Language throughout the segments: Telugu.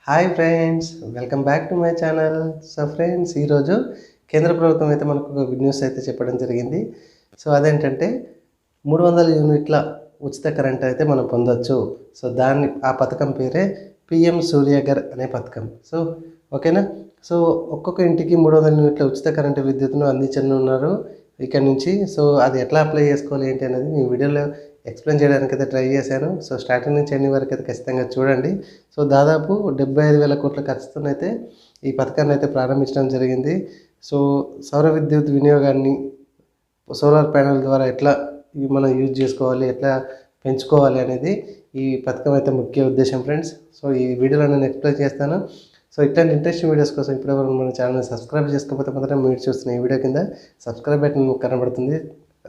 Hi friends, welcome back to my channel. So friends, ఈరోజు కేంద్ర ప్రభుత్వం అయితే మనకు ఒక గుడ్ న్యూస్ అయితే చెప్పడం జరిగింది. సో అదేంటంటే 300 యూనిట్ల ఉచిత కరెంట్ అయితే మనం పొందొచ్చు. సో ఆ పథకం పేరే పిఎం సూర్యఘర్ అనే పథకం. సో ఓకేనా. సో ఒక్కొక్క ఇంటికి 300 యూనిట్ల ఉచిత కరెంటు విద్యుత్తును అందించనున్నారు ఇక్కడ నుంచి. సో అది ఎట్లా అప్లై చేసుకోవాలి ఏంటి అనేది ఈ వీడియోలో ఎక్స్ప్లెయిన్ చేయడానికి అయితే ట్రై చేశాను. సో స్టార్టింగ్ నుంచి ఎండింగ్ వరకు అయితే ఖచ్చితంగా చూడండి. సో దాదాపు 75,000 కోట్ల ఖర్చుతోనైతే ఈ పథకాన్ని అయితే ప్రారంభించడం జరిగింది. సో సౌర విద్యుత్ వినియోగాన్ని సోలార్ ప్యానెల్ ద్వారా ఎట్లా మనం యూజ్ చేసుకోవాలి, ఎట్లా పెంచుకోవాలి అనేది ఈ పథకం అయితే ముఖ్య ఉద్దేశం ఫ్రెండ్స్. సో ఈ వీడియోలో నేను ఎక్స్ప్లెయిన్ చేస్తాను. సో ఇట్లాంటి ఇంట్రెస్టింగ్ వీడియోస్ కోసం ఇప్పటివరకు మన ఛానల్ని సబ్స్క్రైబ్ చేసుకోకపోతే మాత్రం మీరు చూస్తున్న ఈ వీడియో కింద సబ్స్క్రైబ్ బటన్ కనబడుతుంది,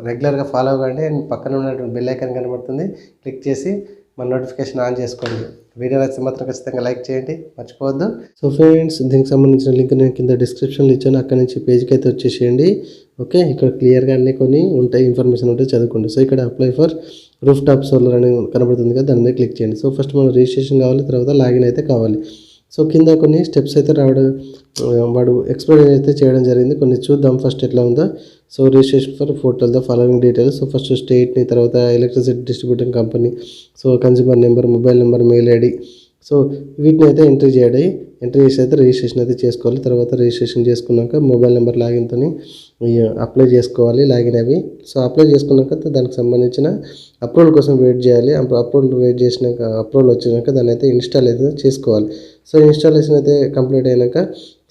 రెగ్యులర్గా ఫాలో అవ్వండి. అండ్ పక్కన ఉన్నటువంటి బెల్ ఐకాన్ కనబడుతుంది, క్లిక్ చేసి మన నోటిఫికేషన్ ఆన్ చేసుకోండి. వీడియో నచ్చితే మాత్రం ఖచ్చితంగా లైక్ చేయండి, మర్చిపోవద్దు. సో ఫ్రెండ్స్, దీనికి సంబంధించిన లింక్ నేను కింద డిస్క్రిప్షన్లో ఇచ్చాను, అక్కడ నుంచి పేజ్కి అయితే వచ్చేసేయండి. ఓకే, ఇక్కడ క్లియర్గా అన్నీ కొన్ని ఉంటాయి, ఇన్ఫర్మేషన్ ఉంటే చదువుకోండి. సో ఇక్కడ apply for roof top solar అని కనబడుతుంది కదా, దాని మీద క్లిక్ చేయండి. సో ఫస్ట్ మనం రిజిస్ట్రేషన్ కావాలి, తర్వాత లాగిన్ అయితే కావాలి. సో కింద కొన్ని స్టెప్స్ అయితే వాడు ఎక్స్ప్లెయిన్ అయితే చేయడం జరిగింది. కొన్ని చూద్దాం ఫస్ట్ ఎట్లా ఉందో. So registration for portal the following details. So first స్టేట్ని, తర్వాత electricity distributing company, so consumer number, mobile number, mail ID. So వీటిని అయితే ఎంట్రీ చేసి అయితే రిజిస్ట్రేషన్ అయితే చేసుకోవాలి. తర్వాత రిజిస్ట్రేషన్ చేసుకున్నాక మొబైల్ నెంబర్ లాగిన్తో అప్లై చేసుకోవాలి, లాగిన్ అవి. సో అప్లై చేసుకున్నాక దానికి సంబంధించిన అప్రూవల్ కోసం వెయిట్ చేయాలి. అప్రూవల్ వచ్చినాక దాన్ని అయితే ఇన్స్టాల్ అయితే చేసుకోవాలి. సో ఇన్స్టాలేషన్ అయితే కంప్లీట్ అయినాక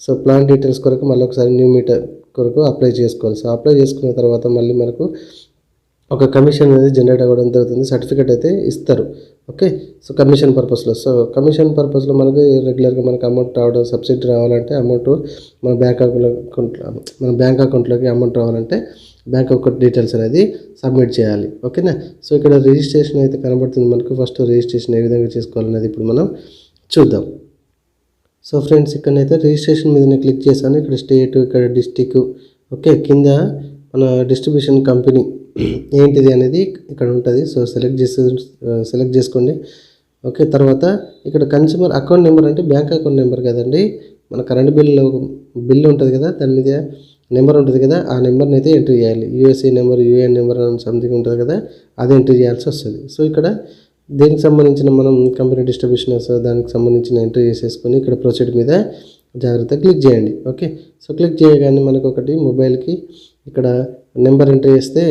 సో ప్లాన్ డీటెయిల్స్ కొరకు మళ్ళీ ఒకసారి న్యూ మీటర్ కొరకు అప్లై చేసుకోవాలి. సో అప్లై చేసుకున్న తర్వాత మళ్ళీ మనకు ఒక కమిషన్ అనేది జనరేట్ అవ్వడం జరుగుతుంది, సర్టిఫికేట్ అయితే ఇస్తారు. ఓకే, సో కమిషన్ పర్పస్లో మనకు రెగ్యులర్గా మనకు అమౌంట్ రావడం, సబ్సిడీ రావాలంటే అమౌంట్ మన బ్యాంక్ అకౌంట్లోకి అమౌంట్ రావాలంటే బ్యాంక్ అకౌంట్ డీటెయిల్స్ అనేది సబ్మిట్ చేయాలి. ఓకేనా. సో ఇక్కడ రిజిస్ట్రేషన్ అయితే కనబడుతుంది మనకు. ఫస్ట్ రిజిస్ట్రేషన్ ఏ విధంగా చేసుకోవాలనేది ఇప్పుడు మనం చూద్దాం. సో ఫ్రెండ్స్, ఇక్కడనైతే రిజిస్ట్రేషన్ మీదనే క్లిక్ చేశాను. ఇక్కడ స్టేట్, ఇక్కడ డిస్టిక్. ఓకే, కింద మన డిస్ట్రిబ్యూషన్ కంపెనీ ఏంటిది అనేది ఇక్కడ ఉంటుంది. సో సెలెక్ట్ చేసుకోండి. ఓకే, తర్వాత ఇక్కడ కన్స్యూమర్ అకౌంట్ నెంబర్ అంటే బ్యాంక్ అకౌంట్ నెంబర్ కదండి. మన కరెంట్ బిల్లు ఉంటుంది కదా, దాని మీద నెంబర్ ఉంటుంది కదా, ఆ నెంబర్ని అయితే ఎంట్రీ చేయాలి. యూఎస్ఏ నెంబర్, యూఏఎన్ నెంబర్ అని సంథింగ్ ఉంటుంది కదా, అది ఎంట్రీ చేయాల్సి వస్తుంది. సో ఇక్కడ దీనికి సంబంధించిన మనం కంపెనీ డిస్ట్రిబ్యూషన్ దానికి సంబంధించిన ఎంట్రీ చేసేసుకొని ఇక్కడ ప్రొసీడ్ మీద జాగ్రత్తగా క్లిక్ చేయండి. ఓకే, సో క్లిక్ చేయగానే మనకు ఒకటి మొబైల్కి ఇక్కడ నెంబర్ ఎంట్రీ చేస్తే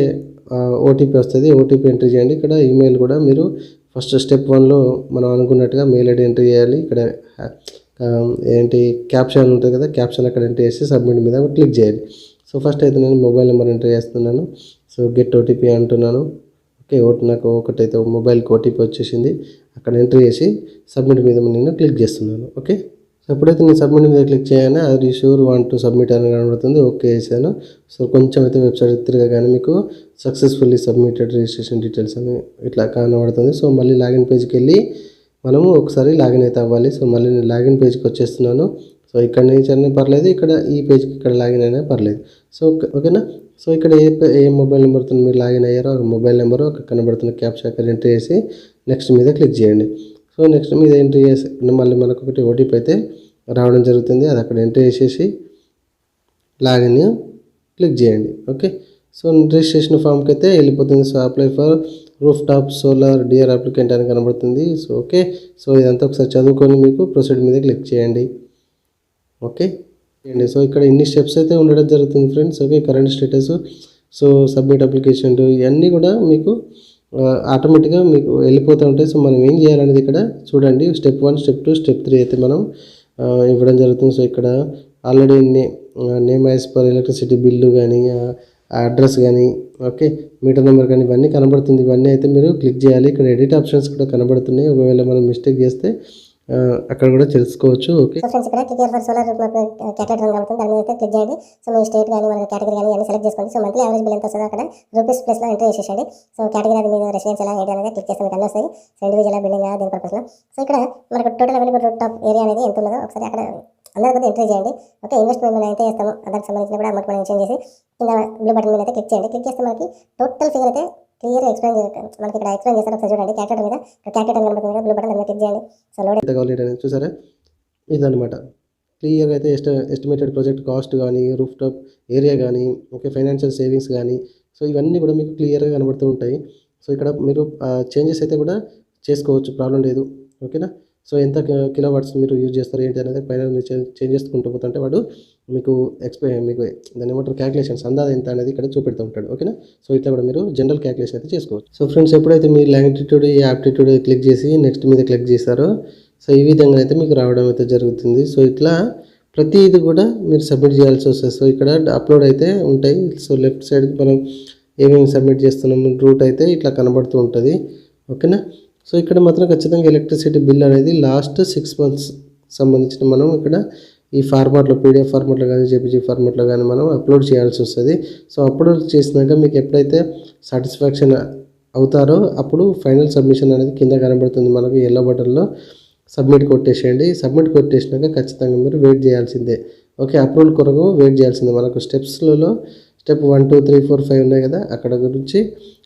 ఓటీపీ వస్తుంది. ఓటీపీ ఎంట్రీ చేయండి. ఇక్కడ ఈమెయిల్ కూడా మీరు ఫస్ట్ స్టెప్ 1లో మనం అనుకున్నట్టుగా మెయిల్ ఐడి ఎంట్రీ చేయాలి. ఇక్కడ క్యాప్షన్ ఉంటుంది కదా, క్యాప్షన్ అక్కడ ఎంట్రీ చేసి సబ్మిట్ మీద క్లిక్ చేయాలి. సో ఫస్ట్ అయితే నేను మొబైల్ నెంబర్ ఎంట్రీ చేస్తున్నాను. సో గెట్ ఓటీపీ అంటున్నాను. ఓకే, నాకు ఒకటైతే మొబైల్కి ఓటీపీ వచ్చేసింది. అక్కడ ఎంట్రీ చేసి సబ్మిట్ మీద నేను క్లిక్ చేస్తున్నాను. ఓకే, సో ఎప్పుడైతే నేను సబ్మిట్ మీద క్లిక్ చేయగానే అది షూర్ వాంట్ టు సబ్మిట్ అని కనబడుతుంది. ఓకే చేశాను. సో కొంచెం అయితే వెబ్సైట్ తిరగగానే మీకు సక్సెస్ఫుల్లీ సబ్మిటెడ్ రిజిస్ట్రేషన్ డీటెయిల్స్ అని ఇట్లా కనబడుతుంది. సో మళ్ళీ లాగిన్ పేజ్కి వెళ్ళి మనము ఒకసారి లాగిన్ అయితే అవ్వాలి. సో మళ్ళీ నేను లాగిన్ పేజ్కి వచ్చేస్తున్నాను. సో ఇక్కడ నుంచి అయినా పర్లేదు, ఇక్కడ ఈ పేజ్కి ఇక్కడ లాగిన్ అయినా పర్లేదు. సో ఓకేనా. సో ఇక్కడ ఏ మొబైల్ నెంబర్తో మీరు లాగిన్ అయ్యారో ఆ మొబైల్ నెంబరు అక్కడ కనబడుతున్న క్యాప్చా అక్కడ ఎంట్రీ చేసి నెక్స్ట్ మీద క్లిక్ చేయండి. సో నెక్స్ట్ మీద ఎంట్రీ చేసి మళ్ళీ మనకు ఒకటి ఓటీపీ అయితే రావడం జరుగుతుంది. అది అక్కడ ఎంట్రీ చేసేసి లాగిన్ క్లిక్ చేయండి. ఓకే, సో రిజిస్ట్రేషన్ ఫామ్కి అయితే వెళ్ళిపోతుంది. So apply for roof top solar dear applicant అని కనబడుతుంది. సో ఓకే, సో ఇదంతా ఒకసారి చదువుకొని మీకు ప్రొసీడ్ మీద క్లిక్ చేయండి. ఓకే అండి. సో ఇక్కడ ఇన్ని స్టెప్స్ అయితే ఉండడం జరుగుతుంది friends. Okay, current status, so submit application, ఇవన్నీ కూడా మీకు ఆటోమేటిక్గా మీకు వెళ్ళిపోతూ ఉంటాయి. సో మనం ఏం చేయాలనేది ఇక్కడ చూడండి. స్టెప్ 1, స్టెప్ 2, స్టెప్ 3 అయితే మనం ఇవ్వడం జరుగుతుంది. సో ఇక్కడ already name as per electricity bill కానీ, అడ్రస్ కానీ, ఓకే మీటర్ నెంబర్ కానీ ఇవన్నీ కనబడుతుంది. ఇవన్నీ అయితే మీరు క్లిక్ చేయాలి. ఇక్కడ ఎడిట్ ఆప్షన్స్ కూడా కనబడుతున్నాయి. ఒకవేళ మనం మిస్టేక్ చేస్తే అక్కడ కూడా తెలుసుకోవచ్చు. ఓకే, సో ఫ్రెండ్స్, ఇక్కడ క్లిక్ ఫర్ సోలార్ కేటగిరీ కనబడుతుంది, దాని మీద అయితే క్లిక్ చేయండి. సో మీ స్టేట్ కానీ మన కేటగిరీ కానీ అన్ని సెలెక్ట్ చేసుకోండి. సో మంత్లీ యావరేజ్ బిల్ ఎంత వస్తుందో అక్కడ రూపీస్ ప్లస్లో ఎంట్రీ చేసేయండి. సో కేటగిరీ అది మీద రెసిడెన్షియల్ ఏంటి అనేది క్లిక్ చేస్తే మీకు అన్నీ వస్తాయి. సో ఇండివిజువల్ బిల్డింగ్ దీని పర్పస్లో. సో ఇక్కడ మనకు total available rooftop area అనేది ఎంత ఉన్నదో ఒకసారి అక్కడ అందరూ కూడా ఎంట్రీ చేయండి. ఓకే, ఇన్వెస్ట్మెంట్ మనం అయితే చేస్తామో దానికి సంబంధించిన కూడా అమౌంట్ మనం మెన్షన్ చేసి కింద బ్లూ బటన్ మీద అయితే క్లిక్ చేయండి. క్లిక్ చేస్తే మనకి టోటల్ ఫిగర్ అయితే క్లియర్ ఎక్స్ప్లెయిన్ మనకి ఇక్కడ ఎక్స్ప్లెయిన్ చేస్తారు. ఒకసారి చూడండి, క్యాల్కులేటర్ మీద క్యాల్కులేటర్ కనబడుతుంది కదా, బ్లూ బటన్ మీద క్లిక్ చేయండి. సో లోడ్ కావాలి చూసారా. ఇదనమాట. క్లియర్‌గా అయితే ఎస్టిమేటెడ్ ప్రాజెక్ట్ కాస్ట్ గానీ, రూఫ్ టాప్ ఏరియా గానీ, ఓకే, ఫైనాన్షియల్ సేవింగ్స్ గానీ, సో ఇవన్నీ గూడా మీకు క్లియర్‌గా కనబడుతూ ఉంటాయి. సో ఇక్కడ మీరు చేంజెస్ అయితే కూడా చేసుకోవచ్చు, ప్రాబ్లమ్ లేదు. ఓకేనా. సో ఎంత కిలో వాట్స్ మీరు యూజ్ చేస్తారు ఏంటి అనేది పైన మీరు చేంజ్ చేసుకుంటూ పోతుంటే వాడు మీకు మీకు దాన్ని ఏమంటారు, క్యాలిక్యులేషన్స్ అందాజ ఎంత అనేది ఇక్కడ చూపెడుతూ ఉంటాడు. ఓకేనా. సో ఇట్లా కూడా మీరు జనరల్ క్యాలిక్యులేషన్ అయితే చేసుకోవచ్చు. సో ఫ్రెండ్స్, ఎప్పుడైతే మీరు లాంగిట్యూడ్, ఈ యాప్టిట్యూడ్ క్లిక్ చేసి నెక్స్ట్ మీద క్లిక్ చేస్తారో, సో ఈ విధంగా అయితే మీకు రావడం అయితే జరుగుతుంది. సో ఇట్లా ప్రతిది కూడా మీరు సబ్మిట్ చేయాల్సి వస్తుంది. సో ఇక్కడ అప్లోడ్ అయితే ఉంటాయి. సో లెఫ్ట్ సైడ్ మనం ఏమేమి సబ్మిట్ చేస్తున్నాము రూట్ అయితే ఇట్లా కనబడుతూ ఉంటుంది. ఓకేనా. సో ఇక్కడ మాత్రం ఖచ్చితంగా ఎలక్ట్రిసిటీ బిల్ అనేది లాస్ట్ 6 months సంబంధించిన మనం ఇక్కడ ఈ ఫార్మాట్లో, పీడిఎఫ్ ఫార్మాట్లో కానీ, జేపీజీ ఫార్మాట్లో కానీ మనం అప్లోడ్ చేయాల్సి వస్తుంది. సో అప్లోడ్ చేసినాక మీకు ఎప్పుడైతే సాటిస్ఫాక్షన్ అవుతారో అప్పుడు ఫైనల్ సబ్మిషన్ అనేది కింద కనబడుతుంది మనకు ఎల్లో బటన్లో. సబ్మిట్ కొట్టేసేయండి. సబ్మిట్ కొట్టేసినాక ఖచ్చితంగా మీరు వెయిట్ చేయాల్సిందే. ఓకే, అప్రూవల్ కొరకు వెయిట్ చేయాల్సిందే. మనకు స్టెప్స్లలో స్టెప్ 1, 2, 3, 4, 5 ఉన్నాయి కదా,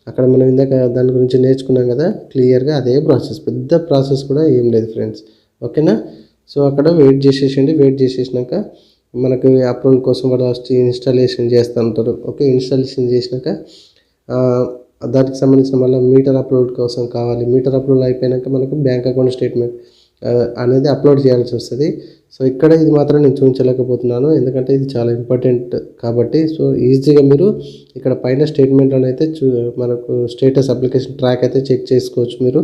అక్కడ మనం ఇందాక దాని గురించి నేర్చుకున్నాం కదా క్లియర్గా. అదే ప్రాసెస్, పెద్ద ప్రాసెస్ కూడా ఏం లేదు ఫ్రెండ్స్. ఓకేనా. సో అక్కడ వెయిట్ చేసేసండి. వెయిట్ చేసేసినాక మనకు అప్రూవల్ కోసం వాళ్ళు ఇన్స్టాలేషన్ చేస్తూ ఉంటారు. ఓకే, ఇన్స్టాలేషన్ చేసినాక దానికి సంబంధించిన మళ్ళీ మీటర్ అప్లోడ్ కోసం కావాలి. మీటర్ అప్లోడ్ అయిపోయాక మనకు బ్యాంక్ అకౌంట్ స్టేట్మెంట్ అనేది అప్లోడ్ చేయాల్సి వస్తుంది. సో ఇక్కడ ఇది మాత్రం నేను చూపించలేకపోతున్నాను, ఎందుకంటే ఇది చాలా ఇంపార్టెంట్ కాబట్టి. సో ఈజీగా మీరు ఇక్కడ పైన స్టేట్మెంట్ అయితే మనకు స్టేటస్ అప్లికేషన్ ట్రాక్ అయితే చెక్ చేసుకోవచ్చు. మీరు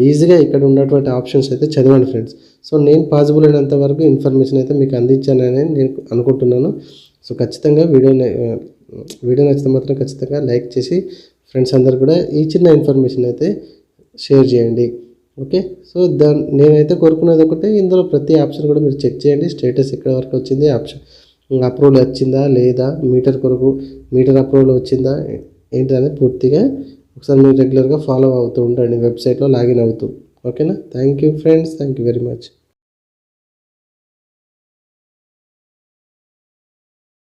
ఈజీగా ఇక్కడ ఉన్నటువంటి ఆప్షన్స్ అయితే చదవండి ఫ్రెండ్స్. సో నేను పాసిబుల్ అయినంత వరకు ఇన్ఫర్మేషన్ అయితే మీకు అందించానని నేను అనుకుంటున్నాను. సో ఖచ్చితంగా వీడియో నచ్చితే మాత్రం ఖచ్చితంగా లైక్ చేసి ఫ్రెండ్స్ అందరు కూడా ఈ చిన్న ఇన్ఫర్మేషన్ అయితే షేర్ చేయండి. ఓకే. సో నేనైతే కోరుకునేది ఒకటే, ఇందులో ప్రతి ఆప్షన్ కూడా మీరు చెక్ చేయండి. స్టేటస్ ఎక్కడ వరకు వచ్చింది, ఆప్షన్ అప్రూవల్ వచ్చిందా లేదా, మీటర్ కొరకు మీటర్ అప్రూవల్ వచ్చిందా ఏంటి అనేది పూర్తిగా ఒకసారి మీరు రెగ్యులర్గా ఫాలో అవుతూ ఉండండి, వెబ్సైట్లో లాగిన్ అవుతూ. ఓకేనా. Thank you friends, thank you very much.